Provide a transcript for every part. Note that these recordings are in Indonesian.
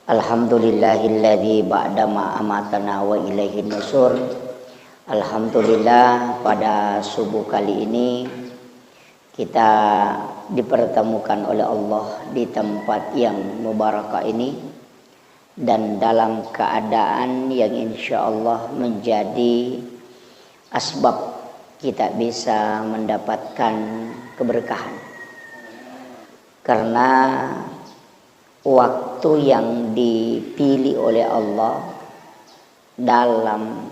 Alhamdulillahilladzi ba'dama amatana wa ilaihi nusur. Alhamdulillah, pada subuh kali ini kita dipertemukan oleh Allah di tempat yang mubarakah ini, dan dalam keadaan yang insya Allah menjadi asbab kita bisa mendapatkan keberkahan. Karena waktu yang dipilih oleh Allah dalam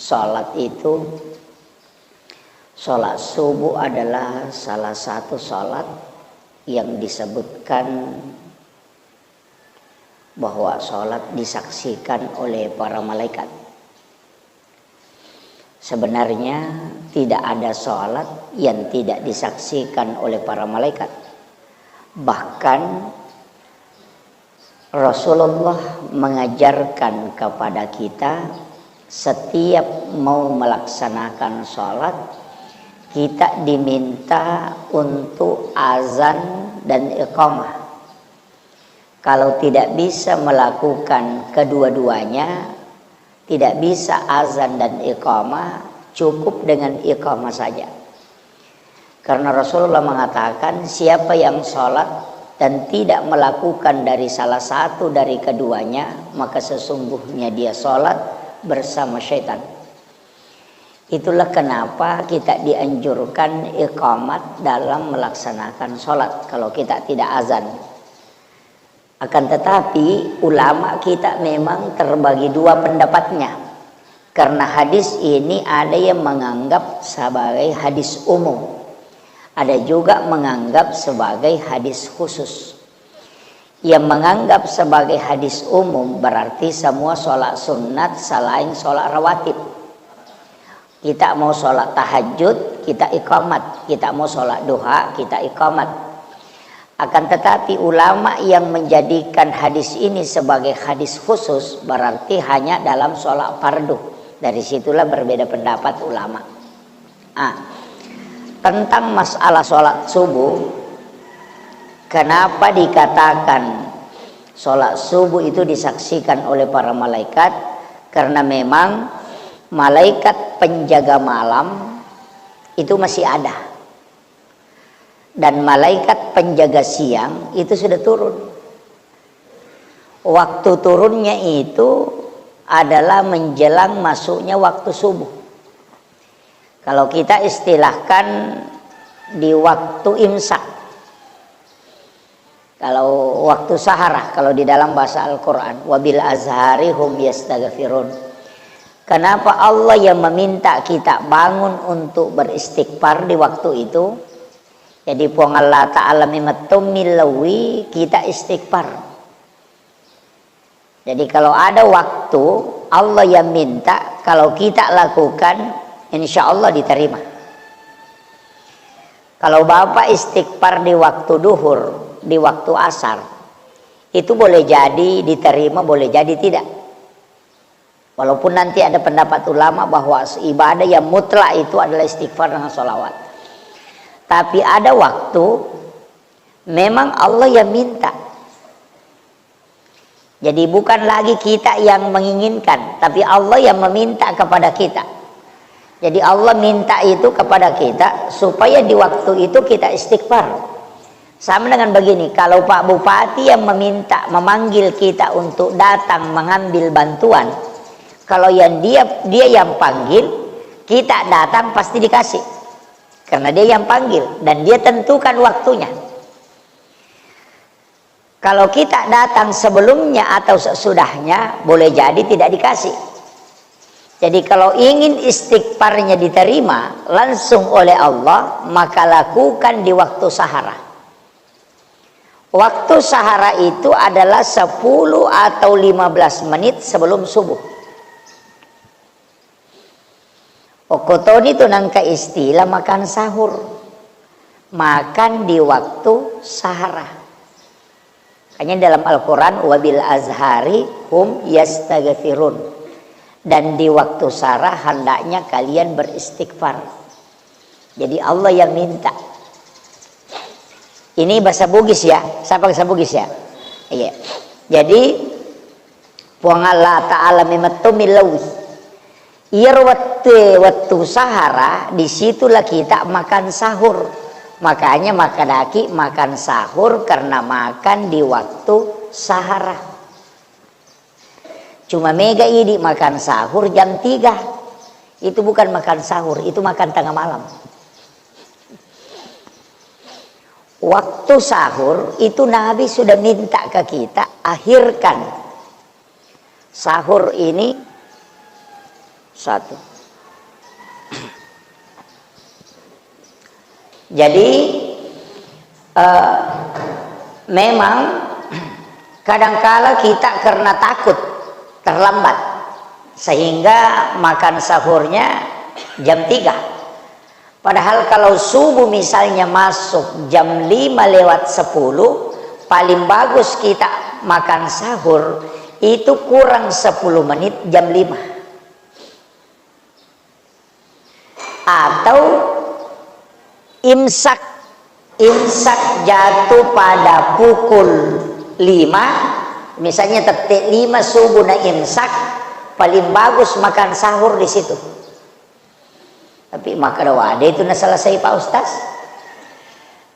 sholat itu, sholat subuh adalah salah satu sholat yang disebutkan bahwa sholat disaksikan oleh para malaikat. Sebenarnya tidak ada sholat yang tidak disaksikan oleh para malaikat. Bahkan Rasulullah mengajarkan kepada kita, setiap mau melaksanakan sholat kita diminta untuk azan dan iqamah. Kalau tidak bisa melakukan kedua-duanya, tidak bisa azan dan iqamah, cukup dengan iqamah saja. Karena Rasulullah mengatakan, siapa yang sholat dan tidak melakukan dari salah satu dari keduanya, maka sesungguhnya dia sholat bersama syaitan. Itulah kenapa kita dianjurkan iqamat dalam melaksanakan sholat kalau kita tidak azan. Akan tetapi ulama kita memang terbagi dua pendapatnya, karena hadis ini ada yang menganggap sebagai hadis umum, ada juga menganggap sebagai hadis khusus. Yang menganggap sebagai hadis umum berarti semua sholat sunat selain sholat rawatib. Kita mau sholat tahajud, kita iqamat. Kita mau sholat duha, kita iqamat. Akan tetapi ulama yang menjadikan hadis ini sebagai hadis khusus berarti hanya dalam sholat fardu. Dari situlah berbeda pendapat ulama. Tentang masalah sholat subuh, kenapa dikatakan sholat subuh itu disaksikan oleh para malaikat? Karena memang malaikat penjaga malam itu masih ada, dan malaikat penjaga siang itu sudah turun. Waktu turunnya itu adalah menjelang masuknya waktu subuh. Kalau kita istilahkan di waktu imsak, kalau waktu sahara, kalau di dalam bahasa Al-Quran, wabil azhari hum yastaghfirun. Kenapa Allah yang meminta kita bangun untuk beristighfar di waktu itu? Jadi puang Allah Ta'ala mimatummilawi kita istighfar. Jadi kalau ada waktu Allah yang minta, kalau kita lakukan insya Allah diterima. Kalau Bapak istighfar di waktu duhur, di waktu asar, itu boleh jadi diterima, boleh jadi tidak. Walaupun nanti ada pendapat ulama bahwa ibadah yang mutlak itu adalah istighfar dengan sholawat. Tapi ada waktu memang Allah yang minta. Jadi bukan lagi kita yang menginginkan, tapi Allah yang meminta kepada kita. Jadi Allah minta itu kepada kita supaya di waktu itu kita istighfar. Sama dengan begini, kalau Pak Bupati yang memanggil kita untuk datang mengambil bantuan, kalau yang dia yang panggil, kita datang pasti dikasih. Karena dia yang panggil dan dia tentukan waktunya. Kalau kita datang sebelumnya atau sesudahnya, boleh jadi tidak dikasih. Jadi kalau ingin istighfarnya diterima langsung oleh Allah, maka lakukan di waktu sahara. Waktu sahara itu adalah 10 atau 15 menit sebelum subuh. Okotoni itu nangka istilah makan sahur. Makan di waktu sahara. Hanya dalam Al-Quran, wabil azhari hum yastaghfirun. Dan di waktu sahara hendaknya kalian beristighfar. Jadi Allah yang minta. Ini bahasa Bugis ya. Siapa bahasa Bugis ya? Iya. Jadi Puang Allah Ta'ala mematumilawi. Ir waktu sahara, disitulah kita makan sahur. Makanya makadaki makan sahur karena makan di waktu sahara. Cuma mega ini makan sahur jam 3. Itu bukan makan sahur, itu makan tengah malam. Waktu sahur itu Nabi sudah minta ke kita, akhirkan sahur ini satu. Jadi memang kadangkala kita karena takut terlambat sehingga makan sahurnya jam 3. Padahal kalau subuh misalnya masuk jam 5:10, paling bagus kita makan sahur itu kurang 10 menit jam 5. Atau imsak jatuh pada pukul 5, misalnya tetek 5 subuh na imsak, paling bagus makan sahur di situ. Tapi maka wade itu na selesai Pak Ustaz.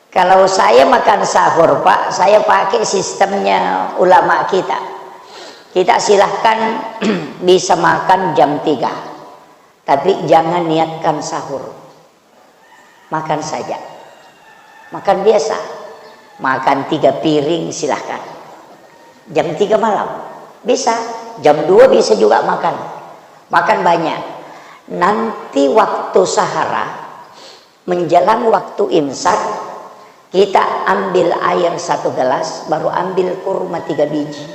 Kalau saya makan sahur Pak, saya pakai sistemnya ulama kita. Kita silahkan bisa makan jam 3, tapi jangan niatkan sahur. Makan saja, makan biasa, makan 3 piring silahkan. Jam 3 malam bisa, jam 2 bisa juga makan banyak. Nanti waktu sahara menjelang waktu imsak, kita ambil air 1 gelas, baru ambil kurma 3 biji,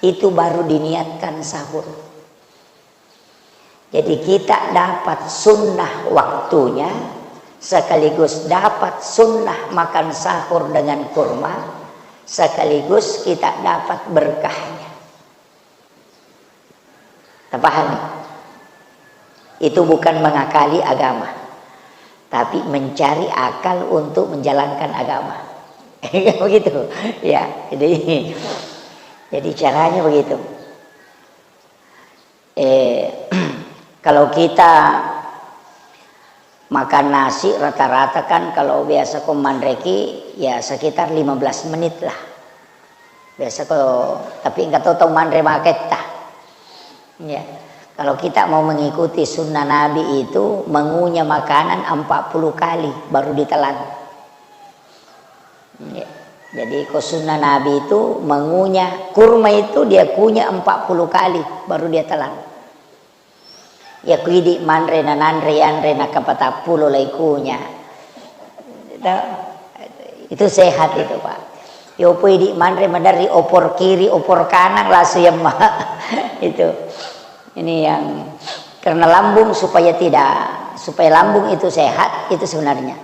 itu baru diniatkan sahur. Jadi kita dapat sunnah waktunya, sekaligus dapat sunnah makan sahur dengan kurma, sekaligus kita dapat berkahnya. Terpahami? Itu bukan mengakali agama, tapi mencari akal untuk menjalankan agama. Begitu ya. Jadi caranya begitu. Kalau kita makan nasi rata-rata kan kalau biasa komandreki ya sekitar 15 menit lah. Biasa kalau tapi enggak tahu mandre maketa. Ya. Kalau kita mau mengikuti sunnah Nabi itu mengunyah makanan 40 kali baru ditelan. Ya. Jadi kalau sunnah Nabi itu mengunyah kurma itu dia kunyah 40 kali baru dia telan. Ya kuidi manre nanandre andre nakapatapulo lai kunyah. Itu sehat itu Pak. Yo kuidi manre madari opor kiri opor kanan langsung yang itu. Ini yang karena lambung supaya lambung itu sehat itu sebenarnya.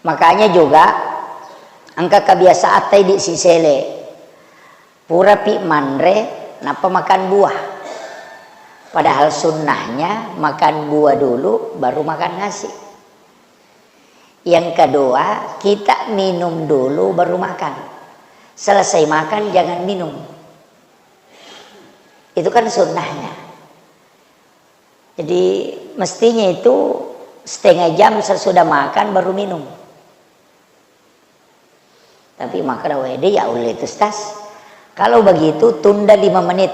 Makanya juga angka kebiasaan tadi si sele pura pi manre napa makan buah. Padahal sunnahnya makan buah dulu baru makan nasi. Yang kedua kita minum dulu baru makan. Selesai makan jangan minum. Itu kan sunnahnya. Jadi mestinya itu setengah jam sesudah makan baru minum. Tapi maka wede ya oleh itu Ustaz. Kalau begitu tunda 5 menit.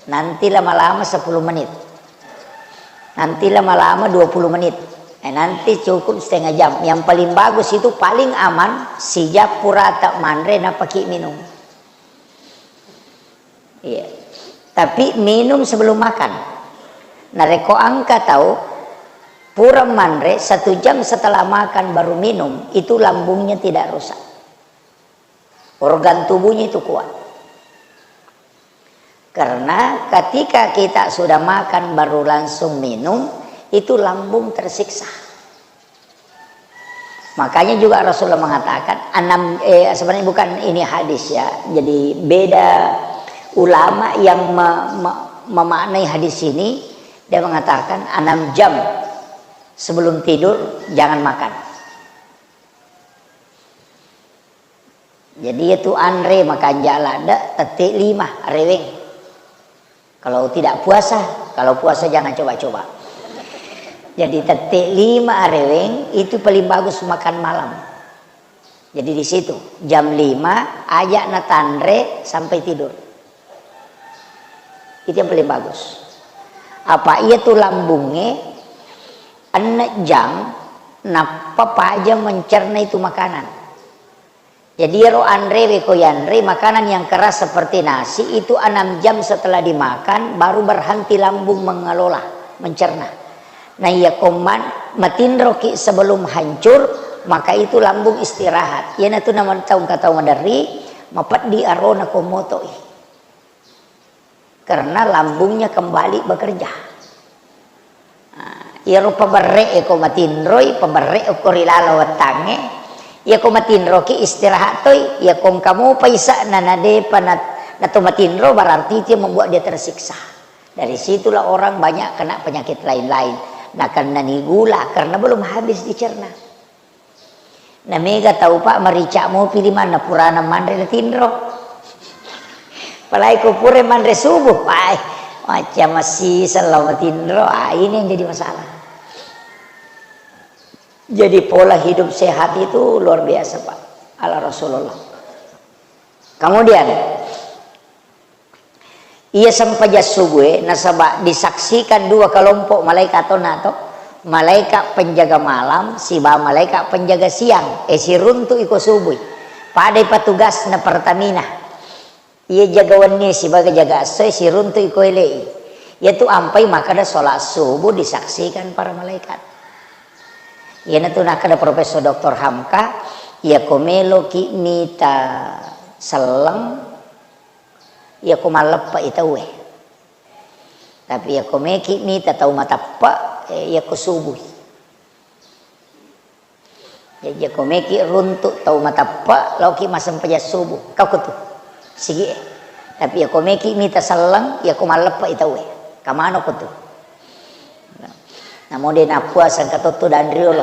Nanti lama-lama 10 menit. Nanti lama-lama 20 menit. Nanti cukup setengah jam. Yang paling bagus itu paling aman sijak pura tak mandre na pakai minum. Iya. Tapi minum sebelum makan. Nareko angka tahu pura manre 1 jam setelah makan baru minum itu lambungnya tidak rusak, organ tubuhnya itu kuat. Karena ketika kita sudah makan baru langsung minum itu lambung tersiksa. Makanya juga Rasulullah mengatakan sebenarnya bukan ini hadis ya, jadi beda ulama yang memaknai hadis ini. Dia mengatakan 6 jam sebelum tidur jangan makan. Jadi itu andre makan jalada tetik 5 reweng. Kalau tidak puasa, kalau puasa jangan coba-coba. Jadi tetek 5 areweng itu paling bagus makan malam. Jadi di situ jam 5 ajak na tandre sampai tidur. Itu yang paling bagus. Apa iya tuh lambungnya anak jam napa aja mencerna itu makanan. Jadi ro andre beko yanre makanan yang keras seperti nasi itu 6 jam setelah dimakan baru berhenti lambung mengelola, mencerna. Nah ya koman matinro ki sebelum hancur maka itu lambung istirahat. Ya natu nama tahu kata dari mapat di arona komoto. Karena lambungnya kembali bekerja. Ya rupa berre eko matinroi pemberre eko rilala watange. Ya ko matinro ki istirahat toy ya kong kamu paisa nanade panat nato matinro berarti itu membuat dia tersiksa. Dari situlah orang banyak kena penyakit lain-lain. Nah karena gula karena belum habis dicerna. Nah mega tahu pak merica mau pilih mana purana mandre tinro. Palai ko pure mandre subuh pak macam masih selalu tinro. Ini yang jadi masalah. Jadi pola hidup sehat itu luar biasa pak, ala Rasulullah. Kemudian, ia sampaja subuh nasabah disaksikan 2 kelompok malaikat nato, malaikat penjaga malam, siba malaikat penjaga siang. Si runtu iko subuh, pada petugas na Pertamina. Ia jagawannya sebagai jaga asoy, si runtu iko elei. Yaitu ampai maka ada sholat subuh disaksikan para malaikat. Ya natu nak ada Profesor Dr. Hamka ya komelo ki mita selang ya komalepa itawe tapi ya komeki mita tau matapa ya ko subuh ya komeki runtuk tau matapa lauki masam paja subuh kau kutu sige tapi ya komeki mita selang ya komalepa itawe kamano kutu. Namun dia nak puasa kata tu dan riolo.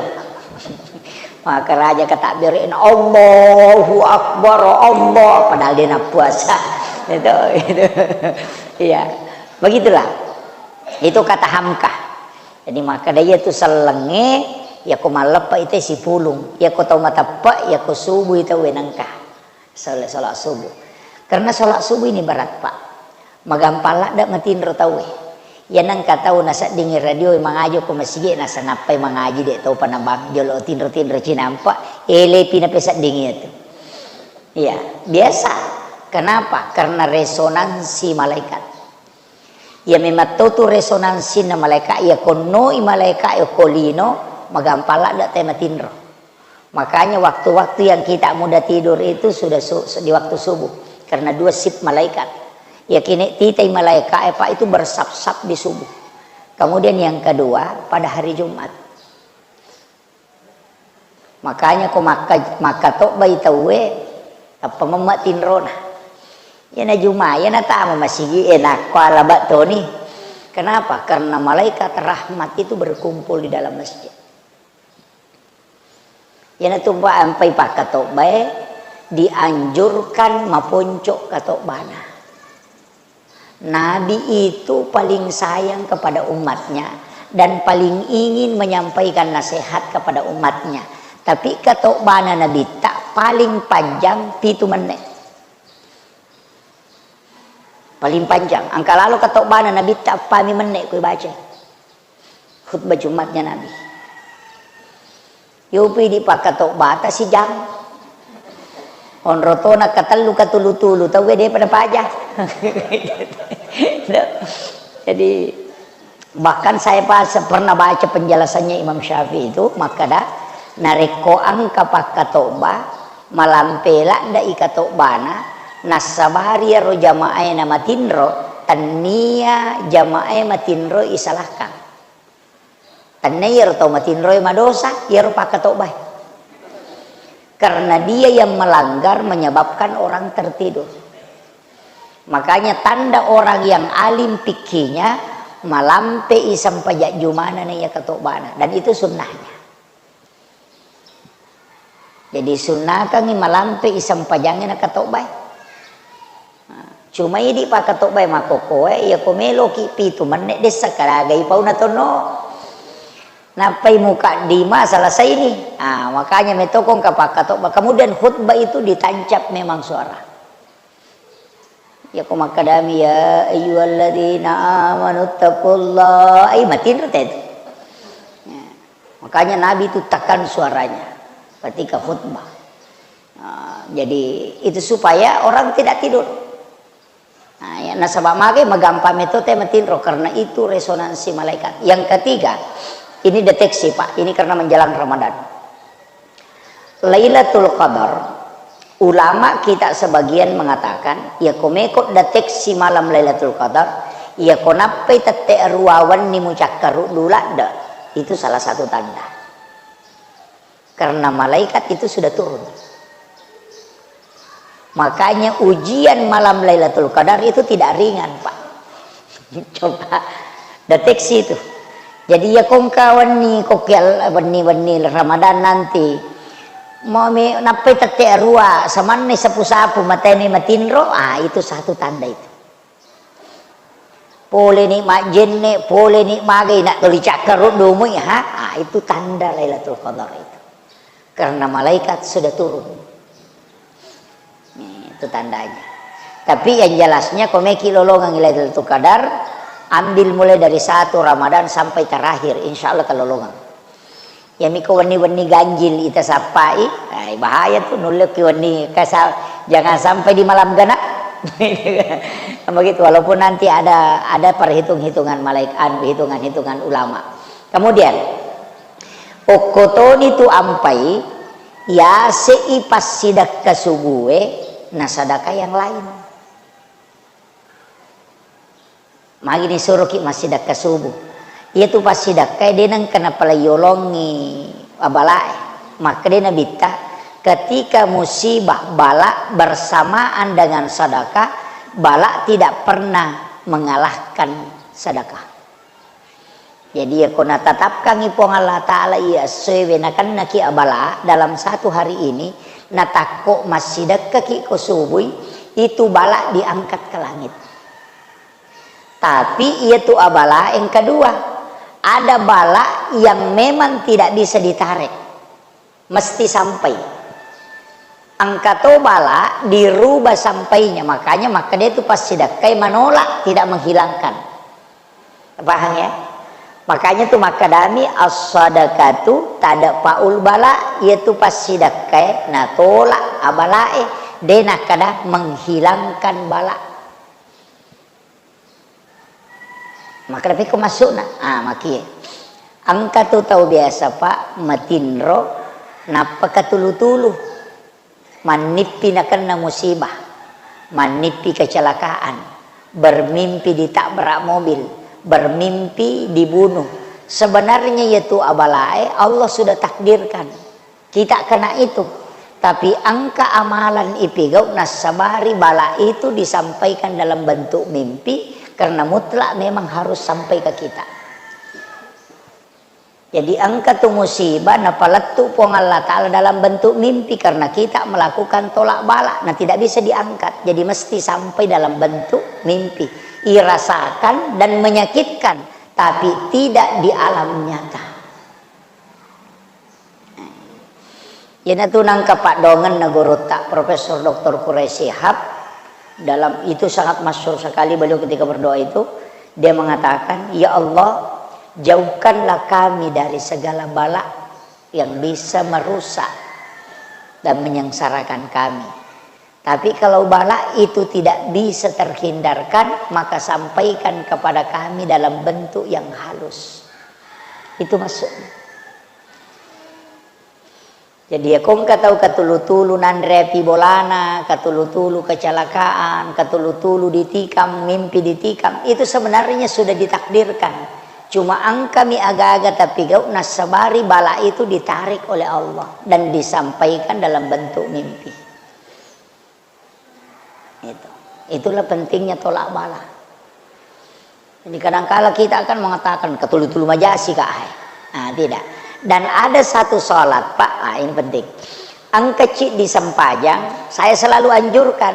Maka raja kata birin Allahu Akbar Allah padahal dia nak puasa. Itu. Iya. Begitulah. Itu kata Hamka. Jadi maka dia tu selenge ya ko malepa itu si pulung. Ya ko tau matapa ya ko subuh itu wenangka. Salat subuh. Karena salat subuh ini berat, Pak. Magampala dak matinro tawe. Ya nang kataw nasa dingin radio mangajo ko masige nasa napay mangaji de tau panabang jolo tinro cinampa ele pinapesat dingin itu. Iya, biasa. Kenapa? Karena resonansi malaikat. Ya memang tu resonansi na malaikat ya kono i malaikat ya kolino magampala dak tema tinro. Makanya waktu-waktu yang kita mudah tidur itu sudah di waktu subuh karena 2 shift malaikat. Ya kini titai malaikat pak itu bersap-sap di subuh. Kemudian yang kedua pada hari Jumat. Makanya ko maka tok bayi tawe apa mematin rona. Ya na Jumat ya na tama masigi enak ko alabat toni. Kenapa? Karena malaikat rahmat itu berkumpul di dalam masjid. Ya na tumpa ampai pak katok bae dianjurkan maponcok katok bana. Nabi itu paling sayang kepada umatnya dan paling ingin menyampaikan nasihat kepada umatnya. Tapi katok bana Nabi tak paling panjang 7 menit. Paling panjang. Angka lalu katok bana Nabi tak pami menit ku baca. Khutbah Jumatnya Nabi. Yupi di pak katok bata si jam. On rotona katalu katulu-tulu tahu dia pada pajak. Jadi bahkan saya pernah baca penjelasannya Imam Syafi'i itu maka dah nareko angka pakatoba malampela nda ikatobana nasabari ro jamaah nama tinro tania jamaah matinro isalahkan tania ro matinro madosa ya ro pakatoba. Karena dia yang melanggar menyebabkan orang tertidur. Makanya tanda orang yang alim pikirnya malampe isam pajak jumana nih ya ketobana. Dan itu sunnahnya. Jadi sunnah kan malampe isam pajangnya na ketobay. Cuma ini pak katok bay makoko ya komelo ki pitu menit desa kalagai pau natono. Napai muka dima selesai ini. Makanya metokong kapak katok. Kemudian khutbah itu ditancap memang suara. Ya kumakadami ya ayyuhalladzina amanu taqullah. Matin itu. Ya. Makanya Nabi itu tekan suaranya ketika khutbah. Jadi itu supaya orang tidak tidur. Ya nasabah mage magampang metode matinro karena itu resonansi malaikat. Yang ketiga, ini deteksi Pak, ini karena menjelang Ramadan. Lailatul Qadar, ulama kita sebagian mengatakan, ya komeko deteksi malam Lailatul Qadar, ya konapai tete ruawan ni mucakkaru lulada, itu salah satu tanda. Karena malaikat itu sudah turun. Makanya ujian malam Lailatul Qadar itu tidak ringan Pak. Coba deteksi itu. Jadi ya kong kawan ni kokel wani Ramadan nanti mau napai tete rua saman ni sapu-sapu mateni matinro, itu satu tanda itu. Pole ni majenne, pole ni magai nak toli cakar dumui itu tanda Lailatul Qadar itu. Karena malaikat sudah turun. Itu tandanya. Tapi yang jelasnya komeki lolongan Lailatul Qadar ambil mulai dari 1 Ramadan sampai terakhir, insya Allah kelolongan. Ya miko wani-wani ganjil ita sapai, bahaya tuh nulek wani kasal, jangan sampai di malam genap. Begitu, walaupun nanti ada perhitungan malaikat, hitungan ulama. Kemudian okotoni tu ampai ya seipas sidak kasubuhe nah sadaka yang lain. Magi ni suruh ki masih dak subuh. Itu pasti dak kay denang kena palayolongi abalai. Maka dia nabita ketika musibah bala bersamaan dengan sedekah, bala tidak pernah mengalahkan sedekah. Jadi ya kona tatapkan ipong Allah Ta'ala iya sewenakan naki abala dalam 1 hari ini natako masih dekat ko subuh itu bala diangkat ke langit. Tapi itu abala yang kedua, ada bala yang memang tidak bisa ditarik, mesti sampai. Angkato bala dirubah sampainya, maka dia itu pasti dakai menolak, tidak menghilangkan. Paham ya? Makanya tuh makadami as-sadaqatu tada paul bala, yaitu pasti dakai na tolak abalae dena kada menghilangkan bala. Maka tapi kau masuk maki angka tu tahu biasa Pak matinro napa katulu-tulu manipi nakan na musibah, manipi kecelakaan, bermimpi ditabrak mobil, bermimpi dibunuh. Sebenarnya yaitu abalae Allah sudah takdirkan kita kena itu, tapi angka amalan ipigau nasabari bala itu disampaikan dalam bentuk mimpi. Karena mutlak memang harus sampai ke kita. Jadi angka tu musibah napalatu pong Allah Ta'ala dalam bentuk mimpi karena kita melakukan tolak bala. Nah tidak bisa diangkat. Jadi mesti sampai dalam bentuk mimpi. Irasakan dan menyakitkan. Tapi tidak di alam nyata. Ya tu nangka Pak Dongen Nagorota Profesor Dr. Quraisy Shihab. Dalam itu sangat masyhur sekali beliau ketika berdoa itu dia mengatakan, ya Allah jauhkanlah kami dari segala bala yang bisa merusak dan menyengsarakan kami. Tapi kalau bala itu tidak bisa terhindarkan, maka sampaikan kepada kami dalam bentuk yang halus. Itu maksudnya. Jadi ya kong katau katulu-tulu nandrepi bolana, katulu-tulu kecelakaan, katulu-tulu ditikam, mimpi ditikam, itu sebenarnya sudah ditakdirkan. Cuma angka mi agak-agak tapi gau nasabari bala itu ditarik oleh Allah dan disampaikan dalam bentuk mimpi. Itulah pentingnya tolak bala. Jadi kadang-kala kita akan mengatakan katulu-tulu majasi kah? Tidak. Dan ada satu sholat Pak, ini penting. Ang kecil di Sempajang, saya selalu anjurkan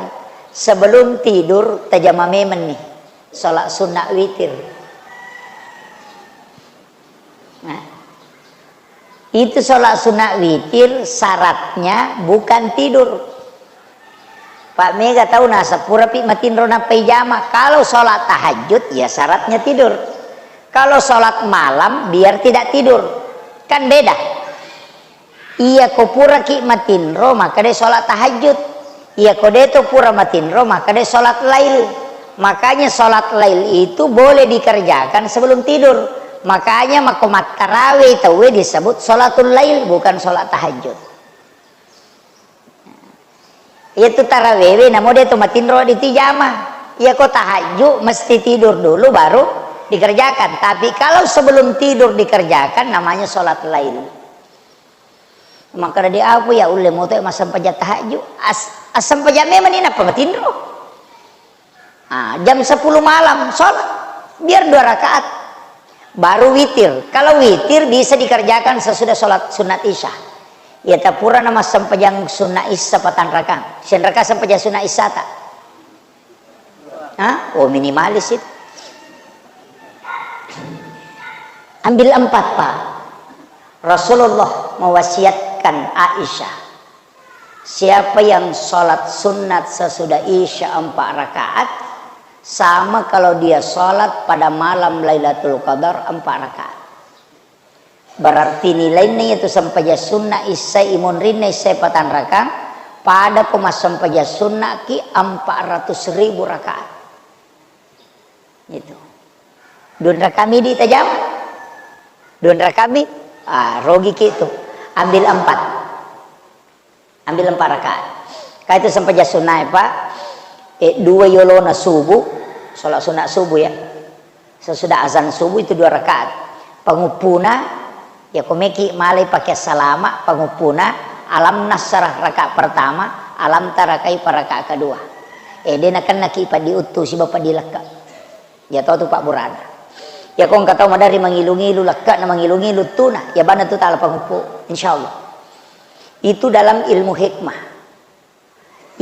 sebelum tidur tajamamemen nih, sholat sunnah witir. Nah, itu sholat sunnah witir syaratnya bukan tidur. Pak Mega tahu nasapura pi matin rona pejama. Kalau sholat tahajud ya syaratnya tidur. Kalau sholat malam biar tidak tidur, kan beda. Iya ko pura ki matinro maka dia sholat tahajud. Iya ko deto pura matinro maka dia sholat lail. Makanya sholat lail itu boleh dikerjakan sebelum tidur. Makanya makomat tarawih tahu disebut sholatul lail bukan sholat tahajud. Itu tarawih namun dia matinro di tijama. Iya ko tahajud mesti tidur dulu baru dikerjakan. Tapi kalau sebelum tidur dikerjakan namanya sholat lail. Maka dia apa ya ulle mau tuh masam pajat tahajud asam pajat memang ini apa matindro. Jam 10 malam sholat biar 2 rakaat baru witir. Kalau witir bisa dikerjakan sesudah sholat sunat isya. Ya tapura nama sampajang sunat isya patan rakaat. Sen rakaat sampajang sunat isya tak? Oh minimalis itu. Ambil 4 Pak. Rasulullah mewasiatkan Aisyah, siapa yang sholat sunat sesudah isya 4 rakaat, sama kalau dia sholat pada malam Lailatul Qadar 4 rakaat. Berarti nilainya itu sampai sunnah isya imun rinne isya patan rakaat, pada pemas sampai sunnah ki 400.000 rakaat. Itu. Dun kami di tajam. Dun kami. Rogi gitu. Ambil 4 rakaat. Kaya itu sampai sunnah Pak. 2 yolona subuh, sholat sunat subuh ya. Sesudah azan subuh itu 2 rakaat. Pengupuna ya komeki malai pakai salama, pengupuna alam nasrah rakaat pertama, alam tarakai rakaat kedua. Dia akan nakipa diutus si bapak dilaka. Ya tahu tuh Pak Burana. Ya kau nggak tahu madari mengilu-ngilu lekak na mengilu-ngilu tuna ya bana tu ta'ala pengupu insyaallah itu dalam ilmu hikmah.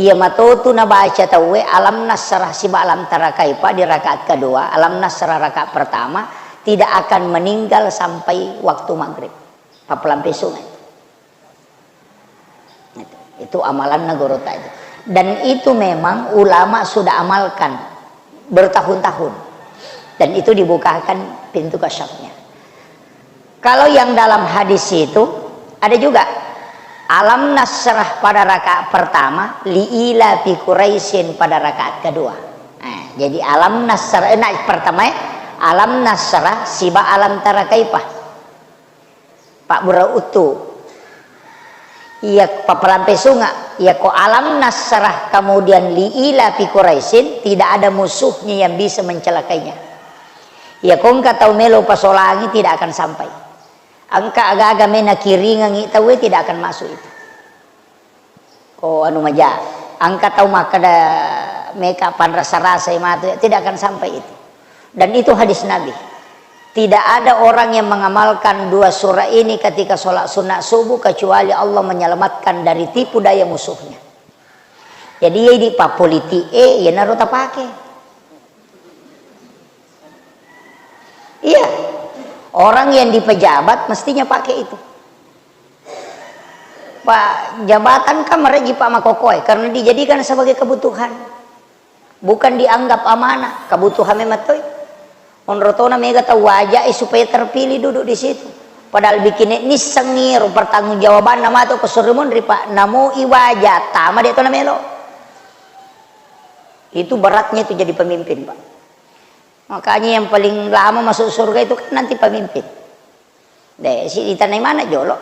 Ia matotu na baca tahu alam nasrah siba alam tarakai pa di rakaat kedua, alam nasrah rakaat pertama tidak akan meninggal sampai waktu maghrib papelampe sungai itu amalan nagorota itu, dan itu memang ulama sudah amalkan bertahun-tahun. Dan itu dibukakan pintu kasyafnya. Kalau yang dalam hadis itu ada juga alam nasrah pada rakaat pertama, liila fi Quraisyin pada rakaat kedua. Jadi alam nasrah pertama alam nasrah siba alam tarakaipah. Pak Bura utu. Iya papelampe sunga. Ya ko alam nasrah kemudian liila fi Quraisyin tidak ada musuhnya yang bisa mencelakainya. Ya kau nggak tahu melo pasolangi tidak akan sampai. Angka agak-agak mena kiringan tahu tidak akan masuk itu. Kau anu maja. Angka tahu maka ada meka pan rasa-rasa itu tidak akan sampai itu. Dan itu hadis Nabi. Tidak ada orang yang mengamalkan 2 surah ini ketika sholat sunat subuh kecuali Allah menyelamatkan dari tipu daya musuhnya. Jadi ya di papoliti ya naruh pakai. Iya, orang yang di pejabat mestinya pakai itu. Pak jabatan kan mereji Pak Makokoi karena dijadikan sebagai kebutuhan, bukan dianggap amanah. Kebutuhan memang tuh. Onrotona mega tahu wajah supaya terpilih duduk di situ. Padahal bikin ini sengir pertanggungjawaban nama tuh kesurumun dari Pak Namo iwajah tama dia tuh namelo. Itu beratnya itu jadi pemimpin Pak. Makanya yang paling lama masuk surga itu kan nanti pemimpin. Deh, si di tanah mana jolok.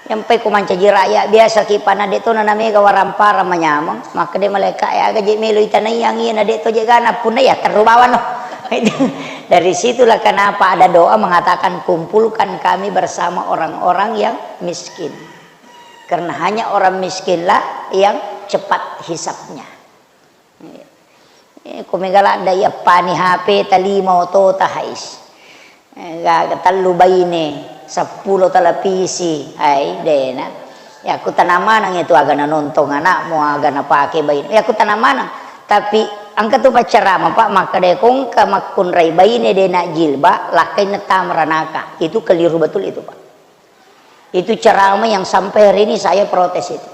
Yang pe kumancaji rakyat biasa kipana de to na mega warampara manyamang, maka de maleka ya gaji melo itanah yang ieu de to jegana pun ya terubawan no. Dari situlah kenapa ada doa mengatakan kumpulkan kami bersama orang-orang yang miskin. Karena hanya orang miskinlah yang cepat hisapnya. Kumegala daya pani HP talima to tahais. Ga talu bayine 10 televisi ay dena Ya aku tanam manang itu agak nonton anak mau agak pakai bayi. Ya aku tanam manang. Tapi angkat tu pacaran pak maka dekong ke makun rai bayi ne de nak jilba lakai netam ranaka. Itu keliru betul itu pak. Itu ceramah yang sampai hari ini saya protes itu.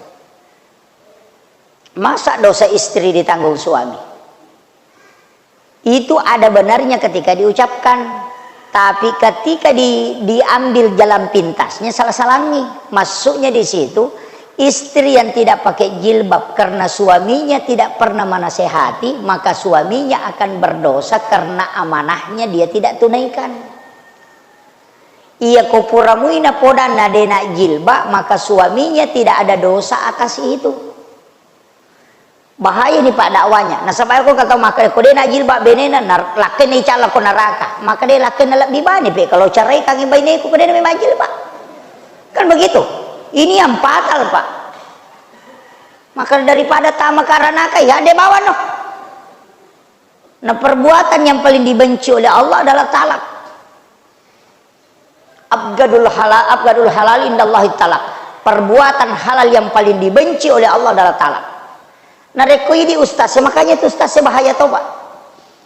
Masa dosa istri ditanggung suami? Itu ada benarnya ketika diucapkan. Tapi ketika diambil jalan pintasnya salah-salangi. Masuknya di situ istri yang tidak pakai jilbab karena suaminya tidak pernah menasehati, maka suaminya akan berdosa karena amanahnya dia tidak tunaikan. Ia kopuramuina podana dena jilbab, maka suaminya tidak ada dosa atas itu. Bahaya nih pak dakwanya. Nah sampai aku kata maka kau dia nak jilbab benena lakin ni cala ko neraka. Maka dia lakin nak di bani pe kalau cerai kangi bani ku dia memang jilbab. Kan begitu. Ini yang fatal pak. Maka daripada tamak karanaka ya dia bawa noh. Nah perbuatan yang paling dibenci oleh Allah adalah talak. Abgadul halal indallahi talak. Perbuatan halal yang paling dibenci oleh Allah adalah talak. Nah reko ini ustaz, makanya itu ustaz bahaya toh pak.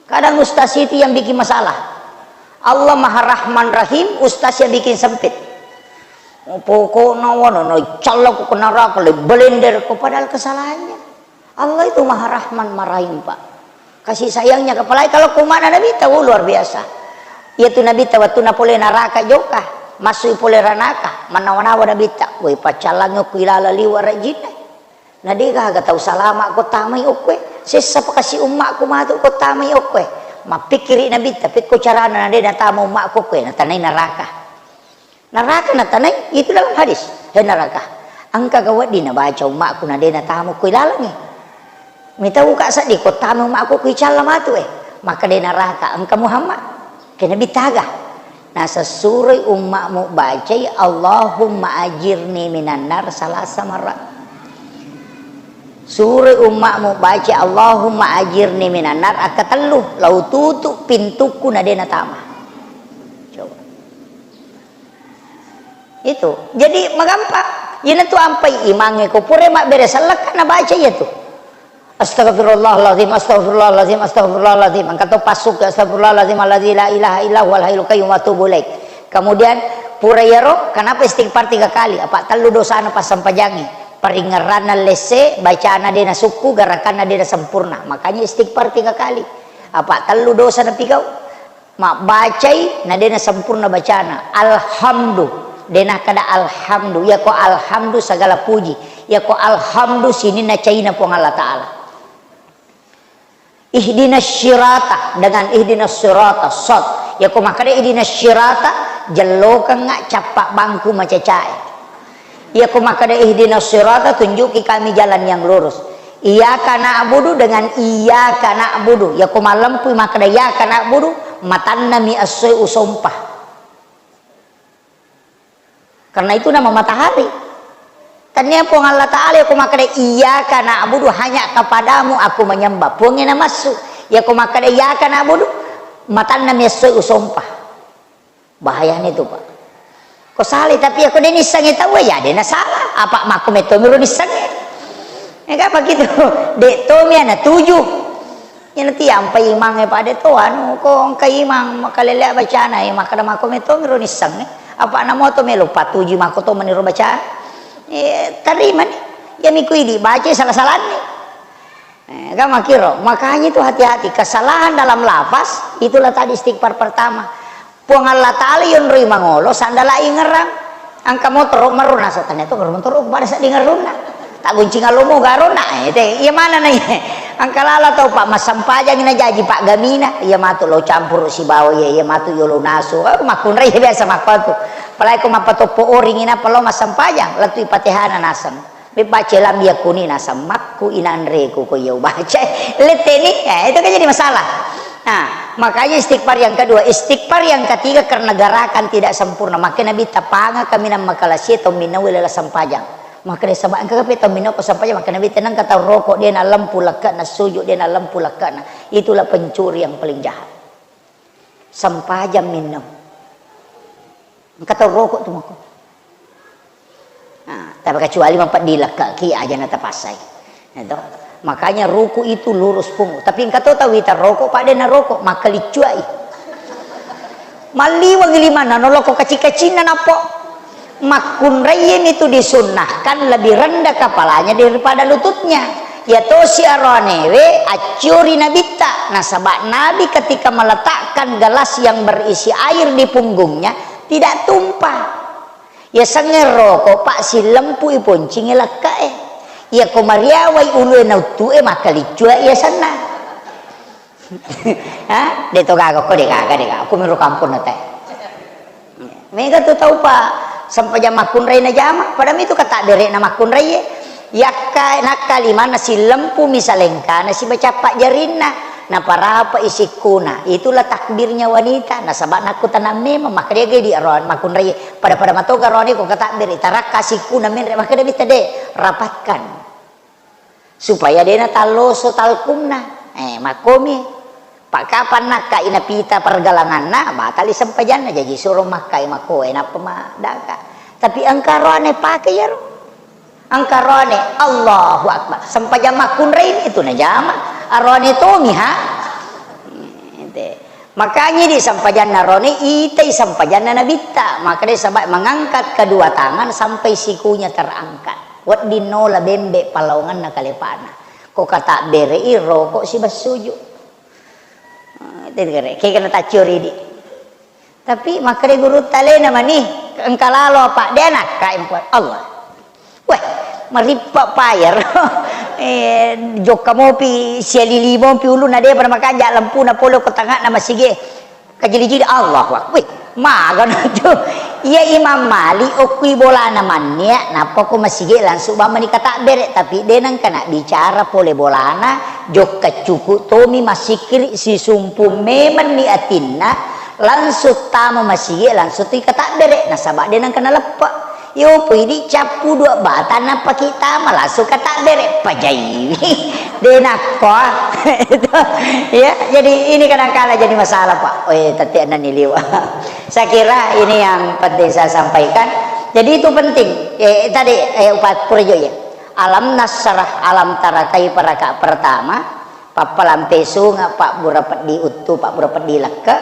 Kadang ustaz itu yang bikin masalah. Allah Maha Rahman Rahim, ustaz yang bikin sempit. Pokoknya no calok ke neraka le blender ko padahal kesalahannya. Allah itu Maha Rahman Rahim pak. Kasih sayangnya kepala kalau kumana Nabi tahu luar biasa. Yaitu Nabi tahu tu napole neraka joka, masuk pole ranaka, manawana Nabi tak. Woi pacalannya kuilala liwa rajin. Nah dia kagak tahu salama ko tamay okwe sesa pa kasi umma ko mato ko tamay okwe mapikiri na bit tapi ko cara na dia natamo umma ko kwe natanay naraka natanay itu dalam hadis he naraka ang kagawa di na baca umma ko na dia natamo ko ilalang mitaw ka sa di ko tamo umma ko chala mato maka dia naraka ang ka Muhammad kena bitaga nasa surah umma mo baca Allahumma ajirni minan nar salasa marat. Surah umatmu baca Allahumma ajirni minan nar akatelu lau tutup pintuku na dena tama. Coba. Itu. Jadi magampang. Yan tu ampai imange ko pure mak beres salak na baca ya tu. Astagfirullahalazim astagfirullahalazim astagfirullahalazim. Angkat tu pasuk astagfirullahalazim alladzi la ilaha illa huwal hayyul qayyum wa atubu ilaik. Kemudian pura yaro kenapa istighfar 3 kali? Apa telu dosa na pas sampajangi? Peringaran lese bacaan dia suku gerakan dia sempurna makanya istighfar 3 kali apa telu dosa na pigau mak bacai na dia sempurna bacana alhamdu dena kada alhamdu ya ko alhamdu segala puji ya ko alhamdu sini na caina pong Allah taala ihdinas syirata dengan ihdinas sirata sot ya ko makade ihdinas syirata jelokan ngak capak bangku macacai. Ya kumakada ihdinas sirata tunjuki kami jalan yang lurus. Iyyaka na'budu dengan iyyaka na'budu. Ya kumalampu makada iyyaka na'budu matanna mi as-su'u sumpah. Karena itu nama matahari. Tanya pun Allah Ta'ala ya kumakada iyyaka na'budu hanya kepadamu aku menyembah. Pungina masuk. Ya kumakada iyyaka na'budu matanna mi as-su'u sumpah. Bahayanya itu Pak. Kau salah tapi aku dia nisang tahu ya dia salah apa maku metomiru nisang ya apa gitu dek tomi ana 7 ya nanti ampai imang pada to anu ko kai imang makalele bacana ya maka maku metomiru nisang apa nama to me lupa 7 maku to meniru bacaan terima nih ya miku ini baca salah-salah nih kan makiro makanya itu hati-hati kesalahan dalam lafaz itulah tadi istighfar pertama. Puang Allah Ta'ala yun ri mangolo sandala ingerang angka motor maruna satanya itu motor pada sa di ngeruna tak guncing alomo garona iya mana nih angka lala tau Pak masampajang ina jaji Pak Gamina iya matu lo campur si bawa iya matu yolo naso makun ri biasa makatu palai ko mapatopo oring ina palo masampajang latu ipatihana nasan baca lam yakuni nasam makku inanreku ko yo baca leteni itu kan jadi masalah. Nah, makanya istighfar yang kedua, istighfar yang ketiga karena gerakan tidak sempurna. Maka Nabi tapanga kami nama makalasi atau minawi lala sampajang. Maka dia sama angka kapi atau minau sampajang. Maka Nabi tenang kata rokok dia na lampu lakana sujud dia na lampu lakana. Itulah pencuri yang paling jahat. Sampajang minau. Kata rokok tu mako. Nah, tapi kecuali mampat dilekak ki aja nata pasai itu. Makanya ruku itu lurus punggung. Tapi engkau tahu kita rokok pada na rokok maka licuai maliwang limana noloko kecil-kecilan apa makun rayen itu disunnahkan lebih rendah kepalanya daripada lututnya. Ya tosi aronewe acuri nabita. Nah sebab Nabi ketika meletakkan gelas yang berisi air di punggungnya tidak tumpah. Ya senger rokok pak si lempu iponcing elaka ya komariawai ulu nautu maka licua ya sana. Ha deto kagak kok dek aku miru kampung nate. Mereka tuh tahu pak sampai jam makun ray na jama padahal itu kata derek na makun ray ya nak kalimana si lempu misalengka na si baca pak jarina na para apa isi kuna itulah takbirnya wanita. Nah sabak naku tanam memang maka dia di aron makun ray pada matoga roni kok kata der itarak kasih kuna men maka dia bisa deh rapatkan supaya dia na taloso talkumna makomi pak kapan nak ka ina pita pergalangan na batali sampajan jadi suruh makai makoe na pemadaka tapi angkarone pakai ya angkarone Allahu akbar sampajan makun rain itu na jama arone tomi ha makanya di sampajan narone itai sampajan nabita maka dia sampai mengangkat kedua tangan sampai sikunya terangkat wat dinola bembe palaungan na kalepana kok kata berei rokok si basuju kayak kena tacuri di tapi makanya guru tale nama nih engkalalo pak dia nak kain buat Allah weh maripa payar jok kamu pi siali limo pi ulu na dia pada makaja lampu na polo ke tengah nama sige kajili-jili Allah wah weh magan tu ya Imam Malik okui bola namanya napa ko masige langsung bama ni kata berek tapi dia nang kena bicara pole bolana jok kecuku tomi masikir si sumpu memen ni atinna langsung tamu masige langsung tu kata berek nah sabak dia nang kena lepak yo pidi capu dua bata napa kita malah suka tak berek pajai dia nak ya jadi ini kadang-kala jadi masalah pak tadi anda niliwa saya kira ini yang penting saya sampaikan jadi itu penting tadi upat purjo ya alam nasrah alam tarakai peraka pertama papa lampesu pak burapat diutu pak burapat dileka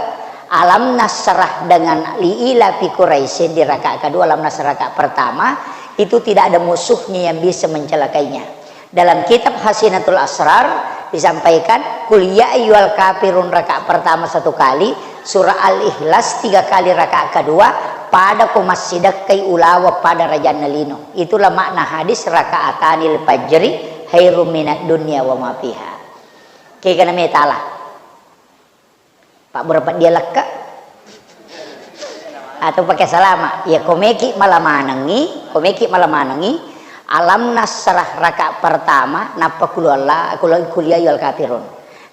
alam nasrah dengan liila fi Quraisy di rakaat kedua alam nasrah rakaat pertama itu tidak ada musuhnya yang bisa mencelakainya. Dalam kitab Hasinatul Asrar disampaikan kul ya ayyuhal kafirun rakaat pertama 1 kali, surah Al-Ikhlas 3 kali rakaat kedua pada kumasidak kai ulawa pada raja nalino. Itulah makna hadis rakaatanil fajri khairum minad dunya wa ma fiha. Kayak kana metalah. Pak berapa dia leka atau pakai salama ya komeki malah manengi alam nasrah rakaat pertama napa kulullah kuliah yul kafirun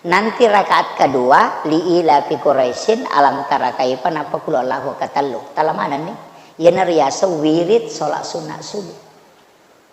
nanti rakaat kedua liila fi Quraisyin alam tara kaifa napa kulullah wa katallu talamana nih ya nariasa wirid salat sunat subuh